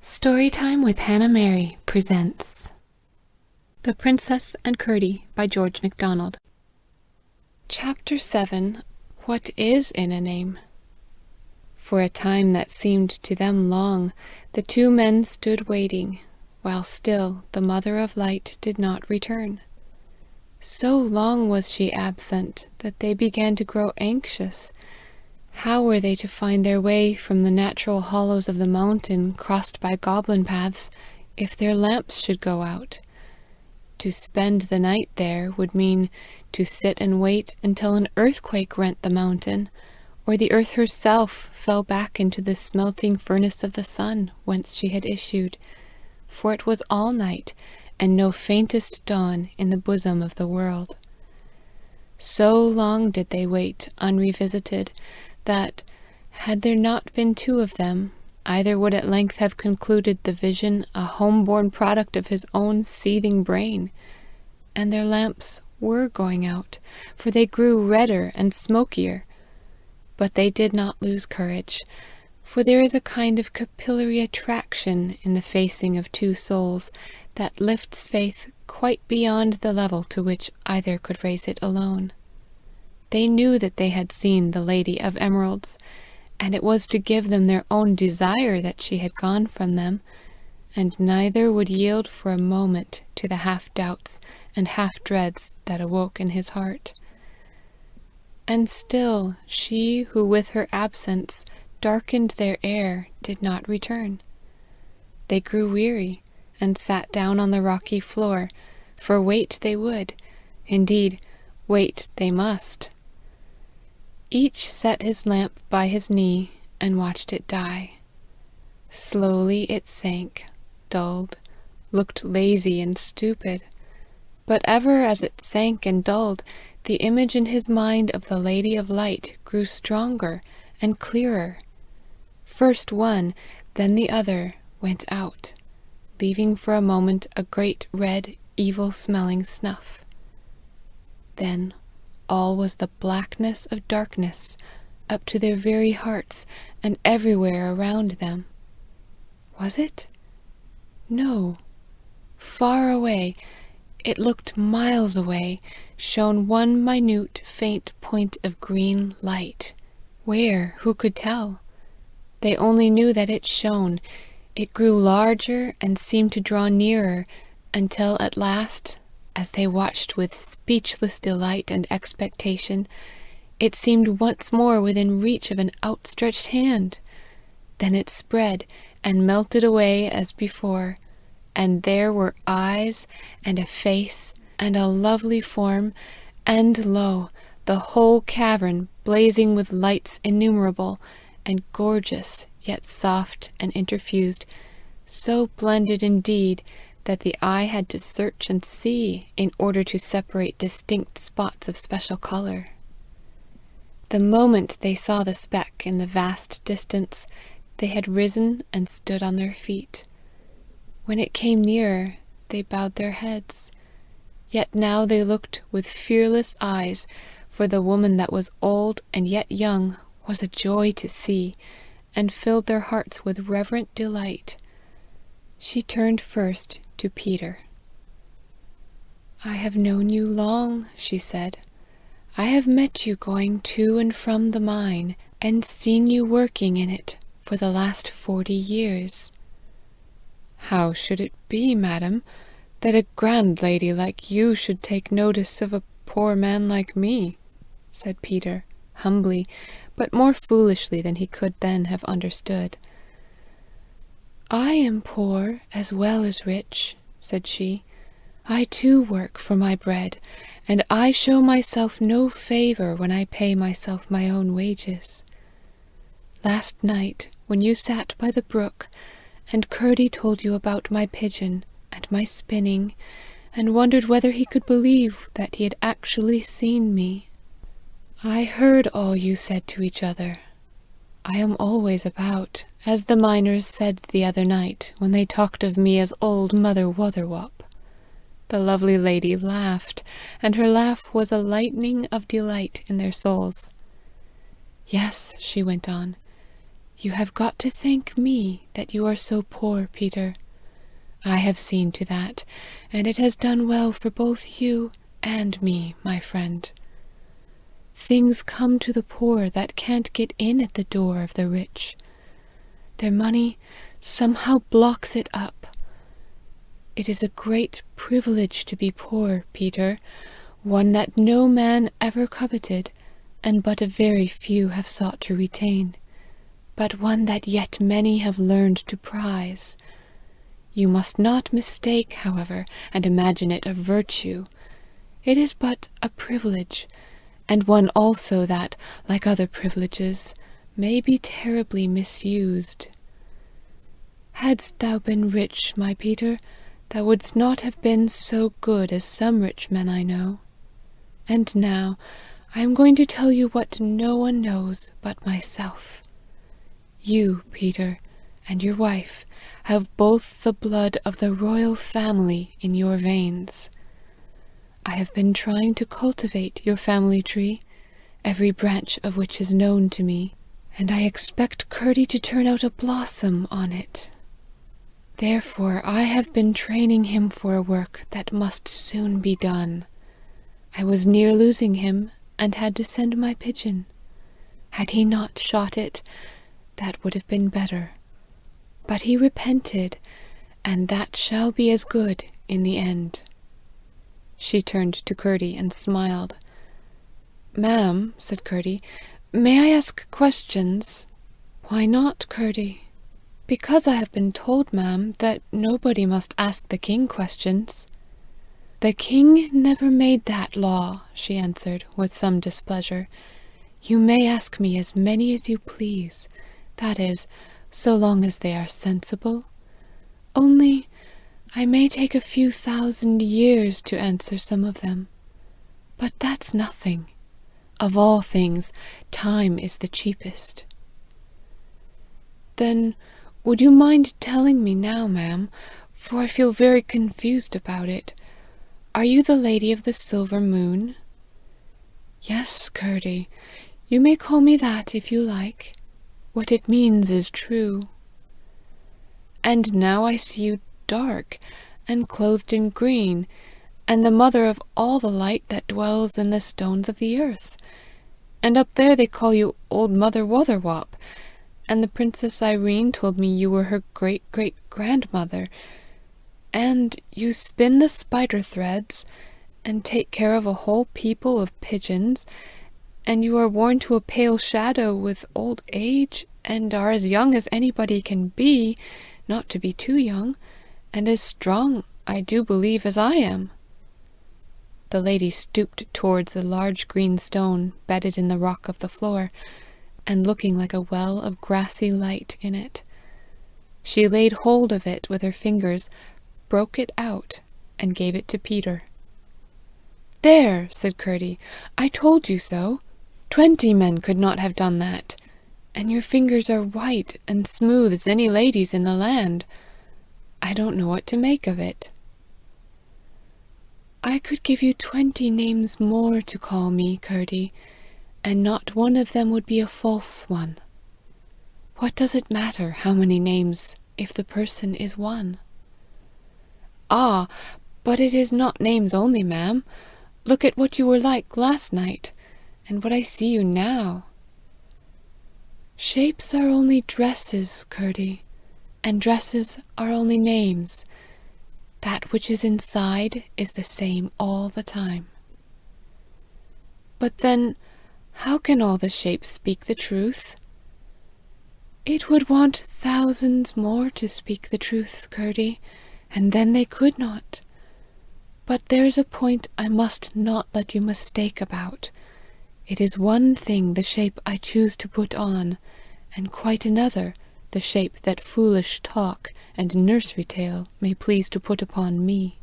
Storytime with HannahMary Presents The Princess and Curdie by George MacDonald. Chapter 7. What is in a Name? For a time that seemed to them long, the two men stood waiting, while still the Mother of Light did not return. So long was she absent that they began to grow anxious. How were they to find their way from the natural hollows of the mountain crossed by goblin paths if their lamps should go out? To spend the night there would mean to sit and wait until an earthquake rent the mountain, or the earth herself fell back into the smelting furnace of the sun whence she had issued, for it was all night, and no faintest dawn in the bosom of the world. So long did they wait unrevisited, that, had there not been two of them, either would at length have concluded the vision a home-born product of his own seething brain. And their lamps were going out, for they grew redder and smokier. But they did not lose courage, for there is a kind of capillary attraction in the facing of two souls that lifts faith quite beyond the level to which either could raise it alone. They knew that they had seen the Lady of Emeralds, and it was to give them their own desire that she had gone from them, and neither would yield for a moment to the half-doubts and half-dreads that awoke in his heart. And still she who with her absence darkened their air did not return. They grew weary, and sat down on the rocky floor, for wait they would, indeed, wait they must. Each set his lamp by his knee and watched it die. Slowly it sank, dulled, looked lazy and stupid. But ever as it sank and dulled, the image in his mind of the Lady of Light grew stronger and clearer. First one, then the other, went out, leaving for a moment a great red, evil-smelling snuff. Then all was the blackness of darkness, up to their very hearts, and everywhere around them. Was it? No. Far away, it looked miles away, shone one minute, faint point of green light. Where? Who could tell? They only knew that it shone. It grew larger and seemed to draw nearer, until at last, as they watched with speechless delight and expectation, it seemed once more within reach of an outstretched hand. Then it spread and melted away as before, and there were eyes and a face and a lovely form, and lo, the whole cavern blazing with lights innumerable, and gorgeous, yet soft and interfused, so blended indeed that the eye had to search and see in order to separate distinct spots of special color. The moment they saw the speck in the vast distance, they had risen and stood on their feet. When it came nearer, they bowed their heads. Yet now they looked with fearless eyes, for the woman that was old and yet young was a joy to see, and filled their hearts with reverent delight. She turned first to Peter. "I have known you long," she said. "I have met you going to and from the mine, and seen you working in it for the last 40 years. "How should it be, madam, that a grand lady like you should take notice of a poor man like me?" said Peter, humbly, but more foolishly than he could then have understood. "I am poor as well as rich," said she. "I too work for my bread, and I show myself no favour when I pay myself my own wages. Last night, when you sat by the brook, and Curdie told you about my pigeon and my spinning, and wondered whether he could believe that he had actually seen me, I heard all you said to each other. I am always about, as the miners said the other night when they talked of me as old Mother Wotherwop." The lovely lady laughed, and her laugh was a lightning of delight in their souls. "Yes," she went on, You have got to thank me that you are so poor, Peter. I have seen to that, and it has done well for both you and me, my friend. Things come to the poor that can't get in at the door of the rich. Their money somehow blocks it up. It is a great privilege to be poor, Peter, one that no man ever coveted, and but a very few have sought to retain, but one that yet many have learned to prize. You must not mistake, however, and imagine it a virtue. It is but a privilege, and one also that, like other privileges, may be terribly misused. Hadst thou been rich, my Peter, thou wouldst not have been so good as some rich men I know. And now I am going to tell you what no one knows but myself. You, Peter, and your wife have both the blood of the royal family in your veins. I have been trying to cultivate your family tree, every branch of which is known to me, and I expect Curdie to turn out a blossom on it. Therefore I have been training him for a work that must soon be done. I was near losing him, and had to send my pigeon. Had he not shot it, that would have been better. But he repented, and that shall be as good in the end. She turned to Curdie and smiled. "Ma'am," said Curdie, "may I ask questions?" "Why not, Curdie?" "Because I have been told, ma'am, that nobody must ask the king questions." "The king never made that law," she answered, with some displeasure. "You may ask me as many as you please, that is, so long as they are sensible. Only I may take a few 1,000 years to answer some of them. But that's nothing. Of all things, time is the cheapest." "Then would you mind telling me now, ma'am, for I feel very confused about it. Are you the Lady of the Silver Moon?" "Yes, Curdie. You may call me that if you like. What it means is true." "And now I see you dark, and clothed in green, and the mother of all the light that dwells in the stones of the earth. And up there they call you Old Mother Wotherwop, and the Princess Irene told me you were her great-great-grandmother. And you spin the spider threads, and take care of a whole people of pigeons, and you are worn to a pale shadow with old age, and are as young as anybody can be, not to be too young, and as strong, I do believe, as I am." The lady stooped towards a large green stone bedded in the rock of the floor, and looking like a well of grassy light in it. She laid hold of it with her fingers, broke it out, and gave it to Peter. "There," said Curdie, "I told you so. 20 men could not have done that. And your fingers are white and smooth as any lady's in the land. I don't know what to make of it." "I could give you 20 names more to call me, Curdie, and not one of them would be a false one. What does it matter how many names if the person is one?" "Ah, but it is not names only, ma'am. Look at what you were like last night, and what I see you now." "Shapes are only dresses, Curdie, and dresses are only names. That which is inside is the same all the time." "But then, how can all the shapes speak the truth?" "It would want thousands more to speak the truth, Curdie, and then they could not. But there's a point I must not let you mistake about. It is one thing the shape I choose to put on, and quite another the shape that foolish talk and nursery tale may please to put upon me.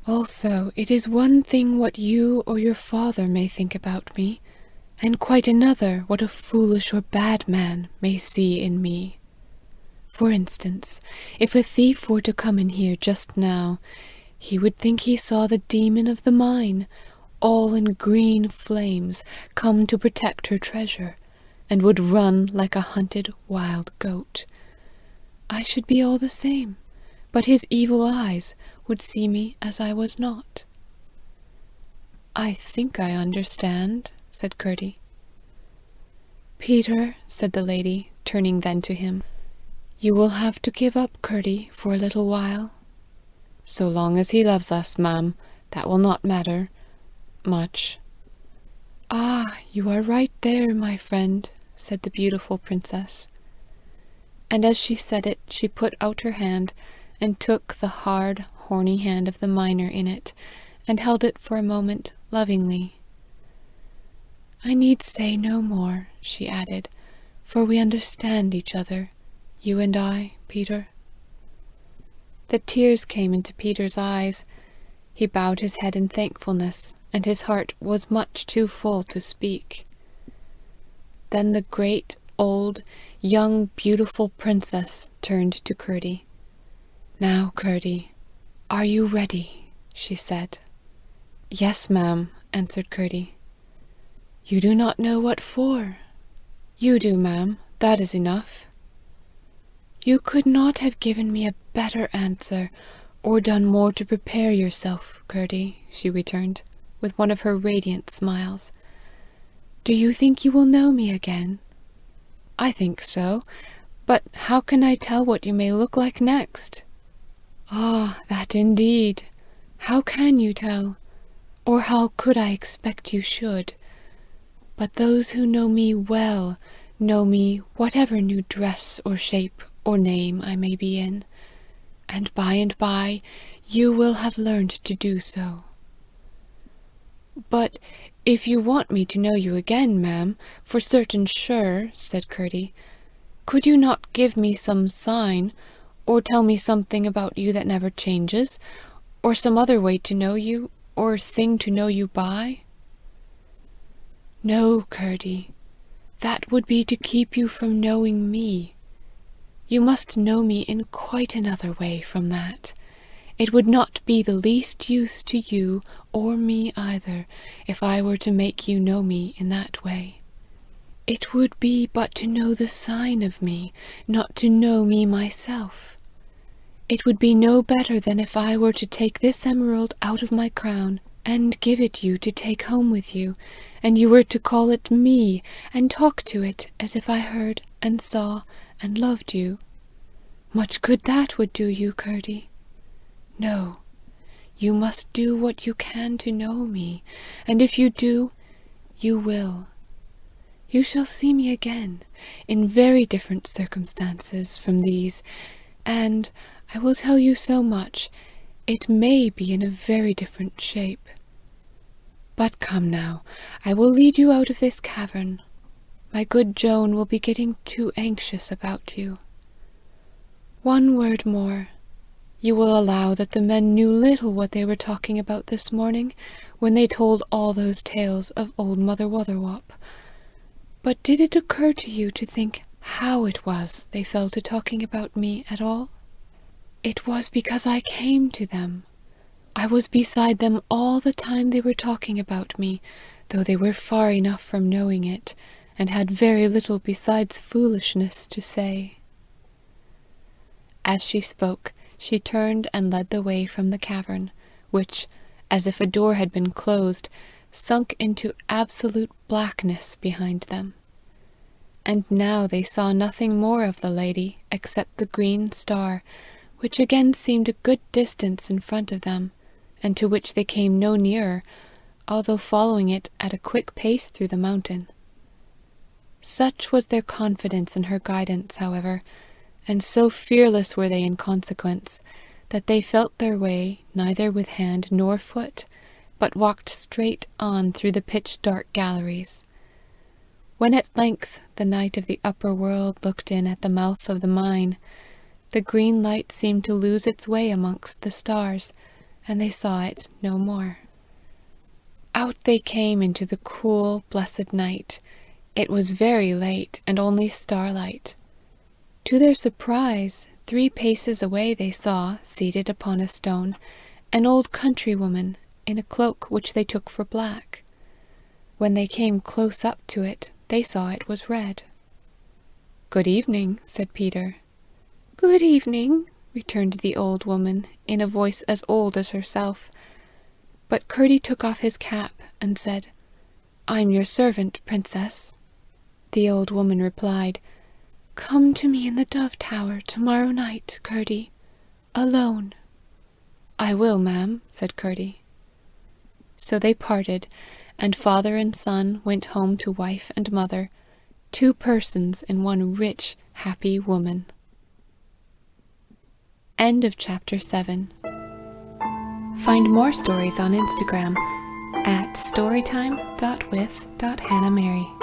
Also, it is one thing what you or your father may think about me, and quite another what a foolish or bad man may see in me. For instance, if a thief were to come in here just now, he would think he saw the demon of the mine, all in green flames, come to protect her treasure, and would run like a hunted wild goat. I should be all the same, but his evil eyes would see me as I was not." "I think I understand," said Curdie. "Peter," said the lady, turning then to him, "you will have to give up Curdie for a little while." "So long as he loves us, ma'am, that will not matter much." "Ah, you are right there, my friend," said the beautiful princess. And as she said it, she put out her hand and took the hard, horny hand of the miner in it, and held it for a moment lovingly. "I need say no more," she added, "for we understand each other, you and I, Peter." The tears came into Peter's eyes. He bowed his head in thankfulness, and his heart was much too full to speak. Then the great, old, young, beautiful princess turned to Curdie. "Now, Curdie, are you ready?" she said. "Yes, ma'am," answered Curdie. "You do not know what for?" "You do, ma'am, that is enough." "You could not have given me a better answer, or done more to prepare yourself, Curdie," she returned, with one of her radiant smiles. "Do you think you will know me again?" "I think so, but how can I tell what you may look like next?" "Ah, that indeed! How can you tell? Or how could I expect you should? But those who know me well know me whatever new dress or shape or name I may be in, and by you will have learned to do so." "But if you want me to know you again, ma'am, for certain sure," said Curdie, "could you not give me some sign, or tell me something about you that never changes, or some other way to know you, or thing to know you by?" "No, Curdie, that would be to keep you from knowing me. You must know me in quite another way from that. It would not be the least use to you or me either, if I were to make you know me in that way. It would be but to know the sign of me, not to know me myself. It would be no better than if I were to take this emerald out of my crown and give it you to take home with you, and you were to call it me and talk to it as if I heard and saw and loved you. Much good that would do you, Curdie. No, you must do what you can to know me, and if you do, you will. You shall see me again, in very different circumstances from these, and I will tell you so much, it may be in a very different shape. But come now, I will lead you out of this cavern. My good Joan will be getting too anxious about you. One word more. You will allow that the men knew little what they were talking about this morning, when they told all those tales of old Mother Wotherwop. But did it occur to you to think how it was they fell to talking about me at all? It was because I came to them. I was beside them all the time they were talking about me, though they were far enough from knowing it, and had very little besides foolishness to say. As she spoke, she turned and led the way from the cavern, which, as if a door had been closed, sunk into absolute blackness behind them. And now they saw nothing more of the lady except the green star, which again seemed a good distance in front of them, and to which they came no nearer, although following it at a quick pace through the mountain. Such was their confidence in her guidance, however, and so fearless were they in consequence, that they felt their way neither with hand nor foot, but walked straight on through the pitch-dark galleries. When at length the knight of the upper world looked in at the mouth of the mine, the green light seemed to lose its way amongst the stars, and they saw it no more. Out they came into the cool, blessed night. It was very late, and only starlight. To their surprise, 3 paces away they saw, seated upon a stone, an old countrywoman in a cloak which they took for black. When they came close up to it, they saw it was red. "Good evening," said Peter. "Good evening," returned the old woman, in a voice as old as herself. But Curdie took off his cap and said, "I'm your servant, princess." The old woman replied, "Come to me in the dove tower tomorrow night, Curdie, alone." "I will, ma'am," said Curdie. So they parted, and father and son went home to wife and mother, 2 persons in one rich, happy woman. End of chapter 7. Find more stories on Instagram at storytime.with.HannahMary.